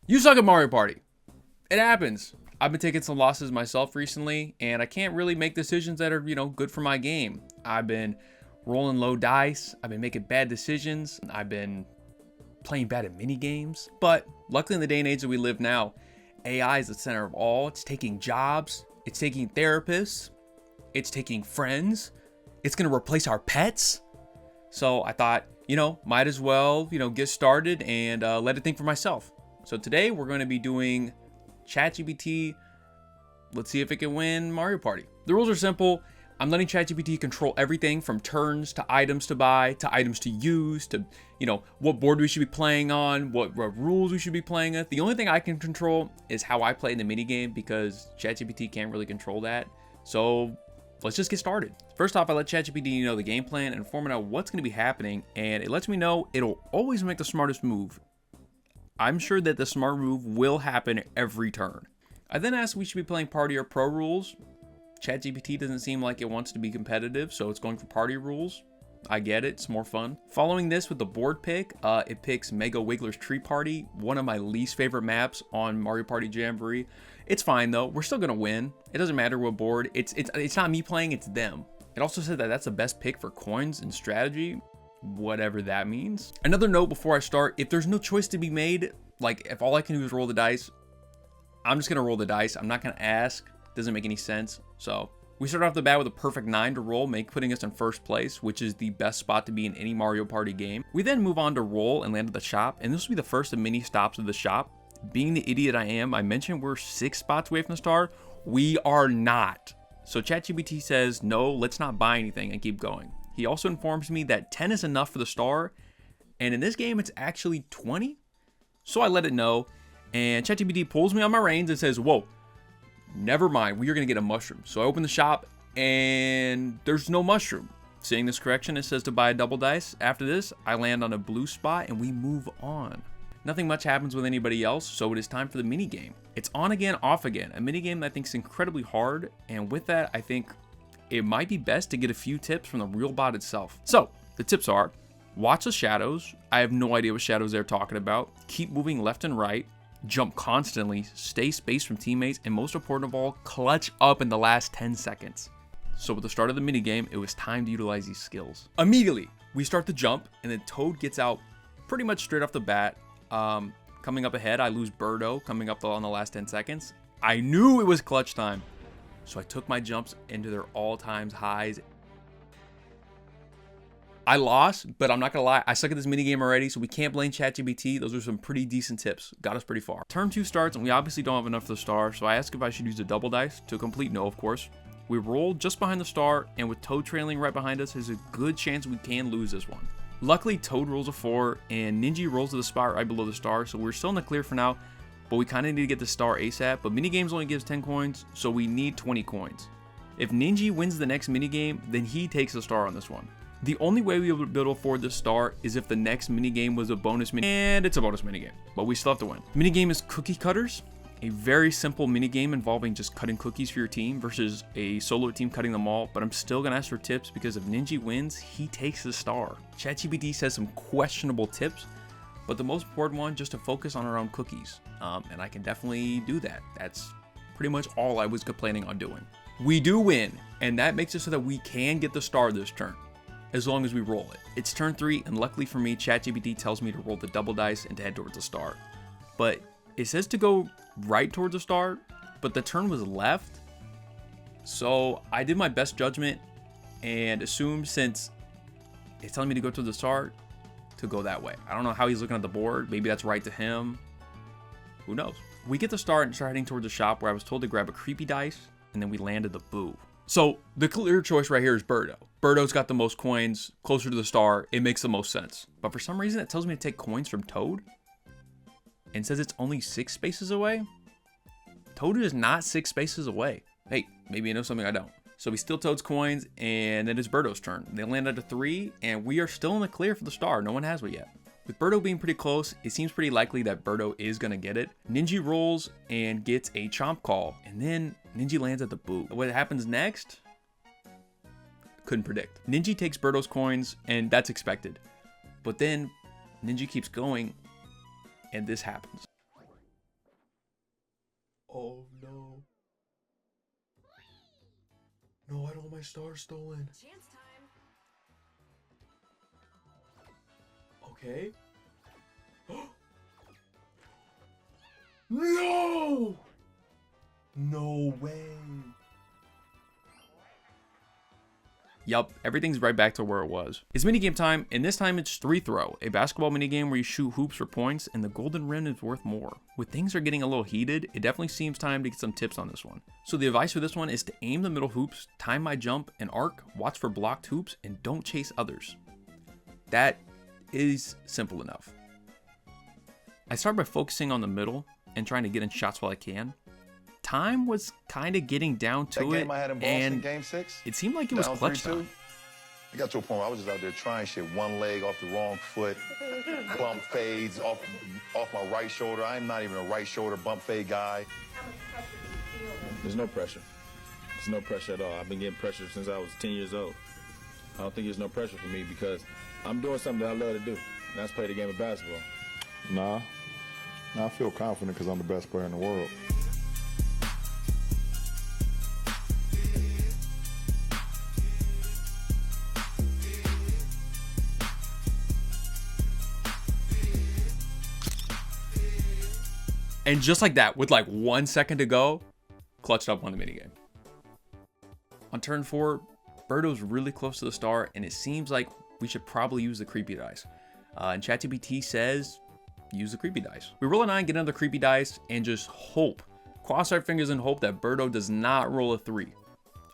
You suck at Mario Party. It happens. I've been taking some losses myself recently, and I can't really make decisions that are, good for my game. I've been rolling low dice. I've been making bad decisions. I've been playing bad at mini games. But luckily in the day and age that we live now, AI is the center of all. It's taking jobs. It's taking therapists. It's taking friends. It's going to replace our pets. So I thought, might as well, get started and let it think for myself. So today we're going to be doing ChatGPT. Let's see if it can win Mario Party. The rules are simple. I'm letting ChatGPT control everything from turns to items to buy to items to use to, what board we should be playing on, what rules we should be playing with. The only thing I can control is how I play in the minigame because ChatGPT can't really control that. So let's just get started. First off, I let ChatGPT know the game plan and inform it on what's going to be happening, and it lets me know it'll always make the smartest move. I'm sure that the smart move will happen every turn. I then asked if we should be playing party or pro rules. ChatGPT doesn't seem like it wants to be competitive, so it's going for party rules. I get it, it's more fun. Following this with the board pick, it picks Mega Wiggler's Tree Party, one of my least favorite maps on Mario Party Jamboree. It's fine though, we're still gonna win. It doesn't matter what board, it's not me playing, it's them. It also said that that's the best pick for coins and strategy, whatever that means. Another note before I start, if there's no choice to be made, like if all I can do is roll the dice, I'm just gonna roll the dice. I'm not gonna ask, doesn't make any sense. So we start off the bat with a perfect 9 to roll, putting us in first place, which is the best spot to be in any Mario Party game. We then move on to roll and land at the shop, and this will be the first of many stops of the shop. Being the idiot I am, I mentioned we're 6 spots away from the star. We are not. So ChatGPT says, no, let's not buy anything and keep going. He also informs me that 10 is enough for the star, and in this game, it's actually 20. So I let it know, and ChatGPT pulls me on my reins and says, whoa, never mind, we are gonna get a mushroom. So I open the shop, and there's no mushroom. Seeing this correction, it says to buy a double dice. After this, I land on a blue spot, and we move on. Nothing much happens with anybody else, so it is time for the mini game. It's on again, off again, a mini game that I think is incredibly hard, and with that, I think it might be best to get a few tips from the real bot itself. So the tips are, watch the shadows. I have no idea what shadows they're talking about. Keep moving left and right. Jump constantly. Stay spaced from teammates. And most important of all, clutch up in the last 10 seconds. So with the start of the minigame, it was time to utilize these skills. Immediately, we start the jump, and then Toad gets out pretty much straight off the bat. Coming up ahead, I lose Birdo coming up on the last 10 seconds. I knew it was clutch time. So I took my jumps into their all-time highs. I lost, but I'm not gonna lie, I suck at this minigame already, so we can't blame ChatGPT. Those are some pretty decent tips. Got us pretty far. Turn 2 starts, and we obviously don't have enough for the star, so I asked if I should use a double dice. To complete, no, of course. We roll just behind the star, and with Toad trailing right behind us, there's a good chance we can lose this one. Luckily, Toad rolls a 4, and Ninja rolls to the spot right below the star, so we're still in the clear for now. But we kind of need to get the star ASAP, but minigames only gives 10 coins, so we need 20 coins. If Ninja wins the next minigame, then he takes the star on this one. The only way we will be able to afford this star is if the next minigame was a bonus minigame, and it's a bonus minigame, but we still have to win. Minigame is cookie cutters, a very simple minigame involving just cutting cookies for your team versus a solo team cutting them all, but I'm still gonna ask for tips because if Ninja wins, he takes the star. ChatGPT says some questionable tips, but the most important one, just to focus on our own cookies. And I can definitely do that. That's pretty much all I was planning on doing. We do win, and that makes it so that we can get the star this turn, as long as we roll it. It's turn 3, and luckily for me, ChatGPT tells me to roll the double dice and to head towards the star. But it says to go right towards the star, but the turn was left. So I did my best judgment and assumed since it's telling me to go to the star, to go that way. I don't know how he's looking at the board. Maybe that's right to him. Who knows? We get the star and start heading towards the shop where I was told to grab a creepy dice, and then we landed the boo. So the clear choice right here is Birdo. Birdo's got the most coins, closer to the star. It makes the most sense. But for some reason, it tells me to take coins from Toad and says it's only 6 spaces away. Toad is not 6 spaces away. Hey, maybe you know something I don't. So we steal Toad's coins, and then it's Birdo's turn. They land at a 3, and we are still in the clear for the star. No one has it yet. With Birdo being pretty close, it seems pretty likely that Birdo is going to get it. Ninja rolls and gets a chomp call, and then Ninja lands at the boo. What happens next? Couldn't predict. Ninja takes Birdo's coins, and that's expected. But then Ninja keeps going, and this happens. Oh no. No, I don't want my star stolen. Chance time. Okay. No! No way. Yup, everything's right back to where it was. It's minigame time, and this time it's 3-throw, a basketball minigame where you shoot hoops for points, and the golden rim is worth more. When things are getting a little heated, it definitely seems time to get some tips on this one. So the advice for this one is to aim the middle hoops, time my jump and arc, watch for blocked hoops, and don't chase others. That is simple enough. I start by focusing on the middle and trying to get in shots while I can. Time was kind of getting down to it, and Game 6, it seemed like it was clutch time. it got to a point where I was just out there trying shit, one leg off the wrong foot, bump fades off my right shoulder. I'm not even a right shoulder bump fade guy. How much pressure do you feel? There's no pressure. There's no pressure at all. I've been getting pressure since I was 10 years old. I don't think there's no pressure for me because I'm doing something that I love to do, and that's play the game of basketball. Nah, I feel confident because I'm the best player in the world. And just like that, with like 1 second to go, clutched up on the minigame. On turn 4, Birdo's really close to the star, and it seems like we should probably use the creepy dice. And ChatGPT says, use the creepy dice. We roll a 9, get another creepy dice, and just hope. Cross our fingers and hope that Birdo does not roll a 3.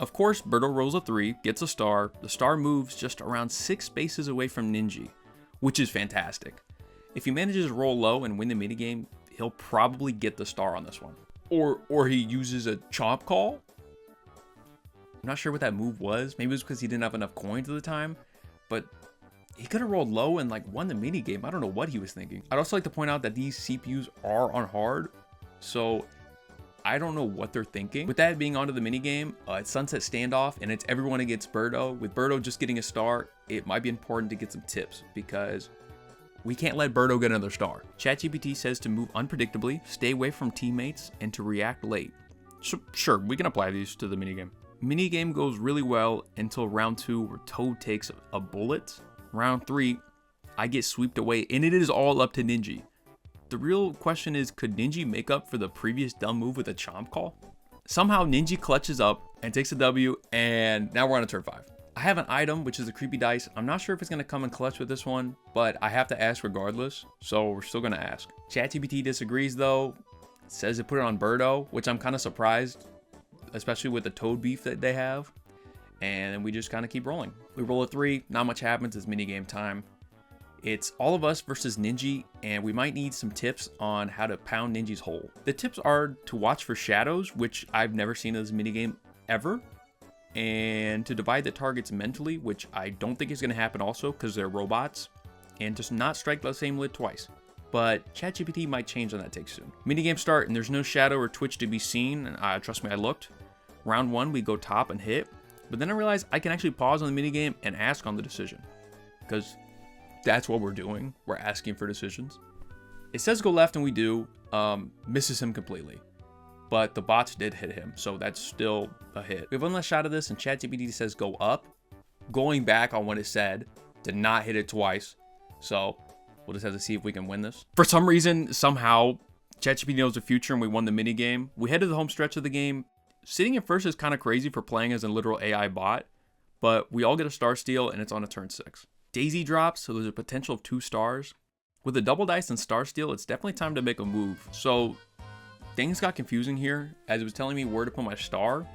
Of course, Birdo rolls a 3, gets a star. The star moves just around 6 spaces away from Ninja, which is fantastic. If he manages to roll low and win the minigame, he'll probably get the star on this one. Or he uses a chomp call. I'm not sure what that move was. Maybe it was because he didn't have enough coins at the time, but he could have rolled low and like won the minigame. I don't know what he was thinking. I'd also like to point out that these CPUs are on hard, so I don't know what they're thinking. With that being onto the minigame, it's Sunset Standoff, and it's everyone against Birdo. With Birdo just getting a star, it might be important to get some tips because we can't let Birdo get another star. ChatGPT says to move unpredictably, stay away from teammates, and to react late. Sure, we can apply these to the minigame. Minigame goes really well until round 2 where Toad takes a bullet. Round 3, I get swept away, and it is all up to Ninja. The real question is, could Ninja make up for the previous dumb move with a chomp call? Somehow Ninja clutches up and takes a W, and now we're on to turn 5. I have an item, which is a creepy dice. I'm not sure if it's going to come in clutch with this one, but I have to ask regardless, so we're still going to ask. ChatGPT disagrees though, says to put it on Birdo, which I'm kind of surprised, especially with the Toad beef that they have. And then we just kind of keep rolling. We roll a 3, not much happens, it's minigame time. It's all of us versus Ninja, and we might need some tips on how to pound Ninja's hole. The tips are to watch for shadows, which I've never seen in this minigame ever, and to divide the targets mentally, which I don't think is going to happen also because they're robots, and to not strike the same lid twice. But ChatGPT might change on that take soon. Minigame start, and there's no shadow or twitch to be seen. Trust me, I looked. Round 1, we go top and hit, but then I realized I can actually pause on the minigame and ask on the decision, because that's what we're doing. We're asking for decisions. It says go left, and we do. Misses him completely. But the bots did hit him, so that's still a hit. We have one last shot of this, and ChatGPT says go up. Going back on what it said, did not hit it twice. So we'll just have to see if we can win this. For some reason, somehow, ChatGPT knows the future, and we won the minigame. We head to the home stretch of the game. Sitting in first is kind of crazy for playing as a literal AI bot, but we all get a star steal, and it's on a turn 6. Daisy drops, so there's a potential of 2 stars. With a double dice and star steal, it's definitely time to make a move. So things got confusing here as it was telling me where to put my star.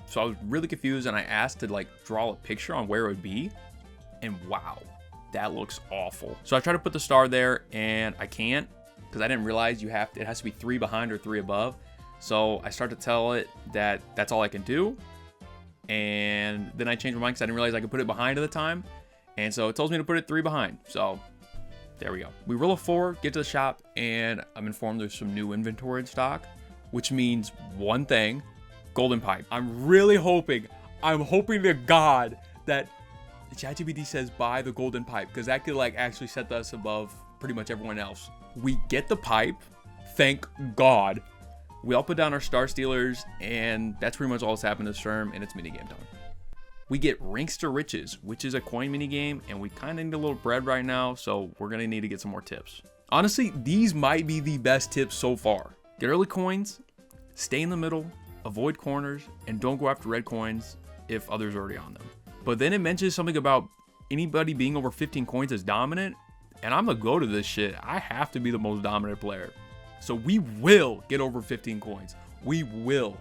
So I was really confused, and I asked to like draw a picture on where it would be, and wow, that looks awful. So I try to put the star there, and I can't because I didn't realize it has to be 3 behind or 3 above. So I start to tell it that that's all I can do, and then I changed my mind because I didn't realize I could put it behind at the time, and so it tells me to put it 3 behind. So there we go. We roll a 4, get to the shop, and I'm informed there's some new inventory in stock, which means one thing: golden pipe. I'm really hoping to God that ChatGPT says buy the golden pipe, because that could like actually set us above pretty much everyone else. We get the pipe, thank God. We all put down our star stealers, and that's pretty much all that's happened this term, and it's minigame time. We get Ranks to Riches, which is a coin minigame, and we kind of need a little bread right now, so we're going to need to get some more tips. Honestly, these might be the best tips so far. Get early coins, stay in the middle, avoid corners, and don't go after red coins if others are already on them. But then it mentions something about anybody being over 15 coins is dominant, and I'm gonna go to this shit. I have to be the most dominant player. So we will get over 15 coins. We will.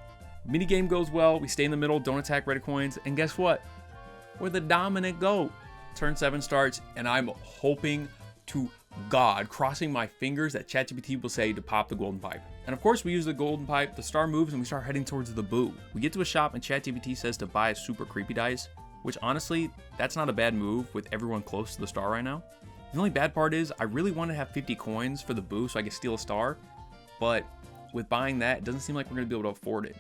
Minigame goes well, we stay in the middle, don't attack red coins, and guess what? We're the dominant GOAT. Turn 7 starts, and I'm hoping to God, crossing my fingers, that ChatGPT will say to pop the golden pipe. And of course we use the golden pipe, the star moves, and we start heading towards the boo. We get to a shop and ChatGPT says to buy a super creepy dice, which honestly, that's not a bad move with everyone close to the star right now. The only bad part is I really want to have 50 coins for the boo so I can steal a star, but with buying that, it doesn't seem like we're going to be able to afford it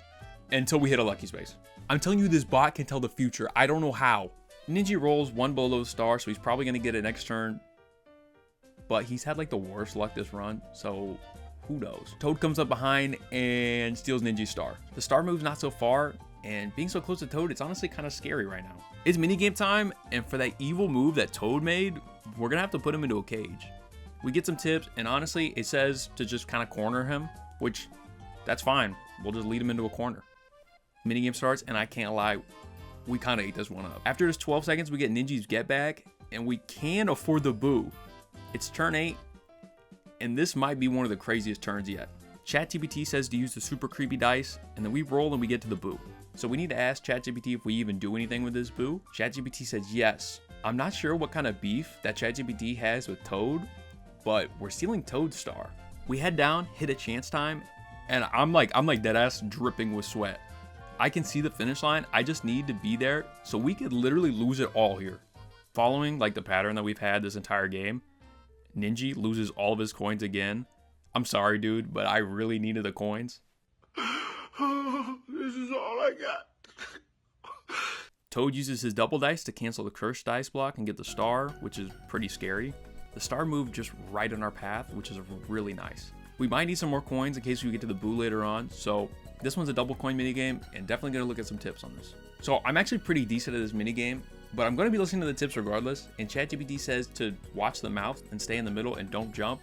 until we hit a lucky space. I'm telling you, this bot can tell the future. I don't know how. Ninja rolls one below the star, so he's probably going to get it next turn, but he's had like the worst luck this run, so who knows. Toad comes up behind and steals Ninja's star. The star moves not so far, and being so close to Toad, it's honestly kind of scary right now. It's minigame time, and for that evil move that Toad made, we're gonna have to put him into a cage. We get some tips, and honestly, it says to just kind of corner him, which, that's fine. We'll just lead him into a corner. Minigame starts, and I can't lie, we kind of ate this one up. After this 12 seconds, we get Ninja's get back, and we can afford the boo. It's turn 8, and this might be one of the craziest turns yet. ChatGPT says to use the super creepy dice, and then we roll and we get to the boo. So we need to ask ChatGPT if we even do anything with this boo. ChatGPT says yes. I'm not sure what kind of beef that ChatGPT has with Toad, but we're stealing Toad's star. We head down, hit a chance time, and I'm like deadass dripping with sweat. I can see the finish line. I just need to be there, so we could literally lose it all here. Following like the pattern that we've had this entire game, Ninja loses all of his coins again. I'm sorry, dude, but I really needed the coins. This is all I got. Toad uses his double dice to cancel the cursed dice block and get the star, which is pretty scary. The star moved just right on our path, which is really nice. We might need some more coins in case we get to the boo later on, so this one's a double coin minigame, and definitely gonna look at some tips on this. So I'm actually pretty decent at this minigame, but I'm gonna be listening to the tips regardless, and ChatGPT says to watch the mouth and stay in the middle and don't jump.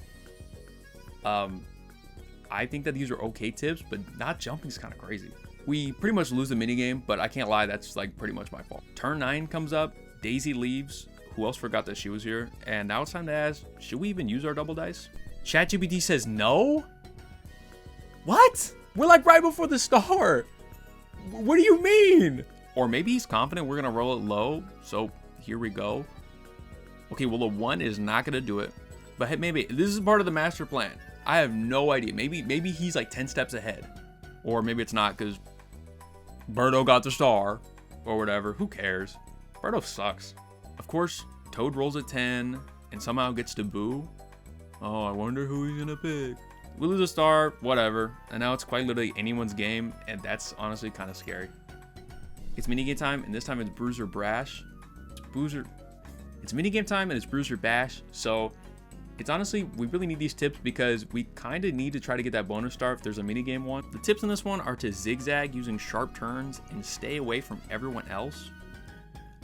I think that these are okay tips, but not jumping is kind of crazy. We pretty much lose the minigame, but I can't lie, that's like pretty much my fault. Turn 9 comes up, Daisy leaves, who else forgot that she was here? And now it's time to ask, should we even use our double dice? ChatGPT says no? What? We're like right before the star. What do you mean? Or maybe he's confident we're gonna roll it low, so here we go. Okay, well the 1 is not gonna do it, but hey, maybe this is part of the master plan. I have no idea. Maybe he's like 10 steps ahead, or maybe it's not because Birdo got the star or whatever. Who cares? Birdo sucks. Of course, Toad rolls a 10 and somehow gets to boo. Oh, I wonder who he's gonna pick. We lose a star, whatever, and now it's quite literally anyone's game, and that's honestly kind of scary. It's minigame time, and this time it's Bruiser Brash. It's minigame time, and it's Bruiser Bash, so it's honestly, we really need these tips because we kind of need to try to get that bonus star if there's a minigame one. The tips in this one are to zigzag using sharp turns and stay away from everyone else.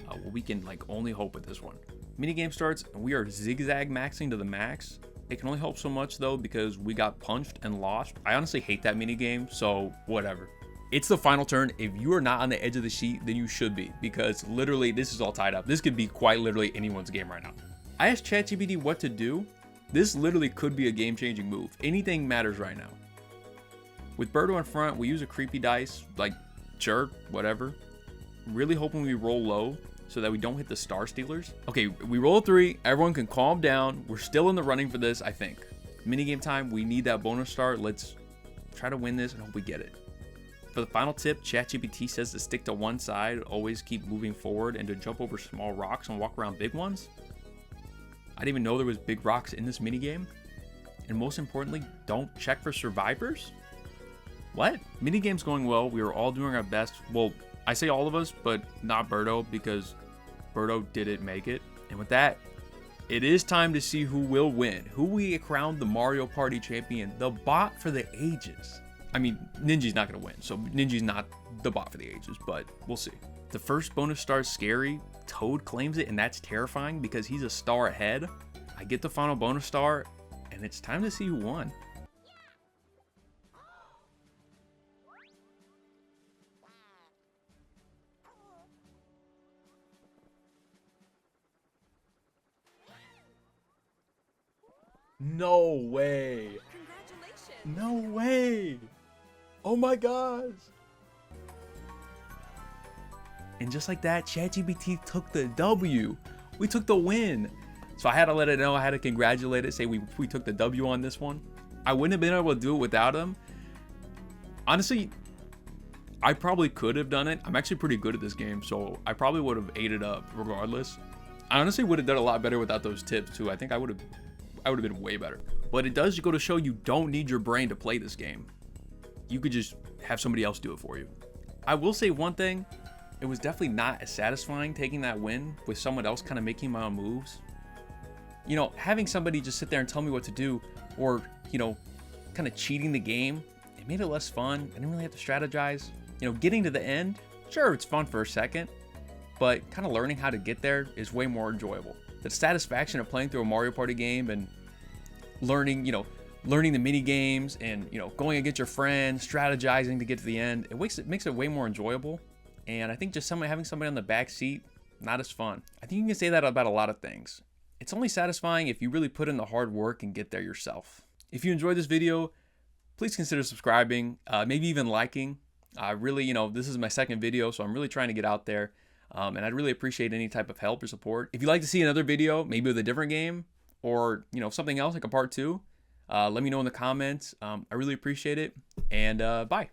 Well, we can like only hope with this one. Minigame starts, and we are zigzag maxing to the max. It can only help so much though because we got punched and lost. I honestly hate that minigame, so whatever. It's the final turn. If you are not on the edge of the sheet, then you should be, because literally this is all tied up. This could be quite literally anyone's game right now. I asked ChatGPT what to do. This literally could be a game-changing move. Anything matters right now. With Birdo in front, we use a creepy dice, like sure, whatever. Really hoping we roll low so that we don't hit the star stealers. Okay, we roll a 3. Everyone can calm down. We're still in the running for this, I think. Minigame time, we need that bonus star. Let's try to win this and hope we get it. For the final tip, ChatGPT says to stick to one side, always keep moving forward, and to jump over small rocks and walk around big ones. I didn't even know there was big rocks in this minigame. And most importantly, don't check for survivors? What? Minigame's going well. We are all doing our best. Well, I say all of us, but not Birdo, because Birdo didn't make it. And with that, it is time to see who will win. Who we crowned the Mario Party champion, the bot for the ages. I mean, Ninja's not going to win, so Ninja's not the bot for the ages, but we'll see. The first bonus star is scary. Toad claims it, and that's terrifying because he's a star ahead. I get the final bonus star, and it's time to see who won. No way. Congratulations. No way. Oh my gosh. And just like that, ChatGPT took the W. We took the win. So I had to let it know. I had to congratulate it, say we took the W on this one. I wouldn't have been able to do it without him. Honestly, I probably could have done it. I'm actually pretty good at this game, so I probably would have ate it up regardless. I honestly would have done a lot better without those tips too. I think I would have been way better. But it does go to show you don't need your brain to play this game. You could just have somebody else do it for you. I will say one thing. It was definitely not as satisfying taking that win with someone else kind of making my own moves. You know, having somebody just sit there and tell me what to do, or, you know, kind of cheating the game, it made it less fun. I didn't really have to strategize. You know, getting to the end, sure, it's fun for a second, but kind of learning how to get there is way more enjoyable. The satisfaction of playing through a Mario Party game and learning the mini games and, you know, going against your friends, strategizing to get to the end, it makes it way more enjoyable. And I think just having somebody on the back seat, not as fun. I think you can say that about a lot of things. It's only satisfying if you really put in the hard work and get there yourself. If you enjoyed this video, please consider subscribing, maybe even liking. Really, you know, this is my second video, so I'm really trying to get out there. And I'd really appreciate any type of help or support. If you'd like to see another video, maybe with a different game, or, you know, something else like a part 2, let me know in the comments. I really appreciate it, and bye.